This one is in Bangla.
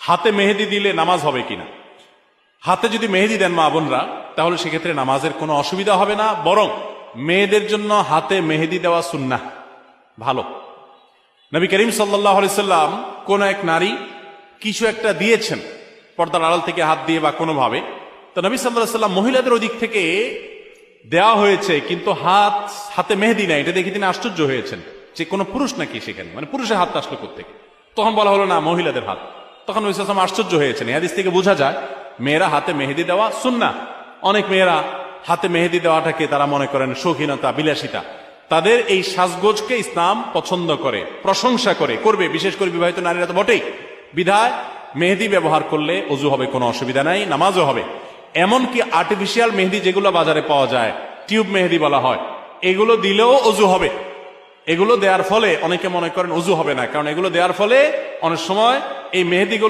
হাতে মেহেদি দিলে নামাজ হবে কিনা। হাতে যদি মেহেদি দেন মা বোনরা, তাহলে সেক্ষেত্রে নামাজের কোনো অসুবিধা হবে না, বরং মেয়েদের জন্য হাতে মেহেদি দেওয়া সুন্নাহ, ভালো। নবী করিম সাল্লাল্লাহু আলাইহি সাল্লাম কোন এক নারী কিছু একটা দিয়েছেন পর্দার আড়াল থেকে হাত দিয়ে বা কোনোভাবে, তো নবী সাল্লাল্লাহু আলাইহি সাল্লাম মহিলাদের ওদিক থেকে দেওয়া হয়েছে কিন্তু হাতে মেহেদি নাই, এটা দেখে তিনি আশ্চর্য হয়েছেন যে কোনো পুরুষ নাকি সেখানে, মানে পুরুষের হাত আসলো কোত্থেকে। তখন বলা হলো না, মহিলাদের হাত। তখন নবী সাল্লাল্লাহু আলাইহি সাল্লাম আশ্চর্য হয়েছেন। এই হাদিস থেকে বোঝা যায় মেয়েরা হাতে মেহেদি দেওয়া সুন্নাহ। অনেক মেয়েরা হাতে মেহেদি দেওয়াটাকে তারা মনে করেন শৌখিনতা, বিলাসিতা। তাদের এই সাজগোজকে ইসলাম পছন্দ করে, প্রশংসা করে, করবে, বিশেষ করে বিবাহিত নারীরা তো বটেই। বিধায় মেহেদি ব্যবহার করলে অজু হবে, কোনো অসুবিধা নাই, নামাজও হবে। এমনকি আর্টিফিশিয়াল মেহেদি যেগুলো বাজারে পাওয়া যায়, টিউব মেহেদি বলা হয়, এগুলো দিলেও অজু হবে। এগুলো দেওয়ার ফলে অনেকে মনে করেন অজু হবে না, কারণ এগুলো দেওয়ার ফলে অনেক সময় এই মেহেদিগুলো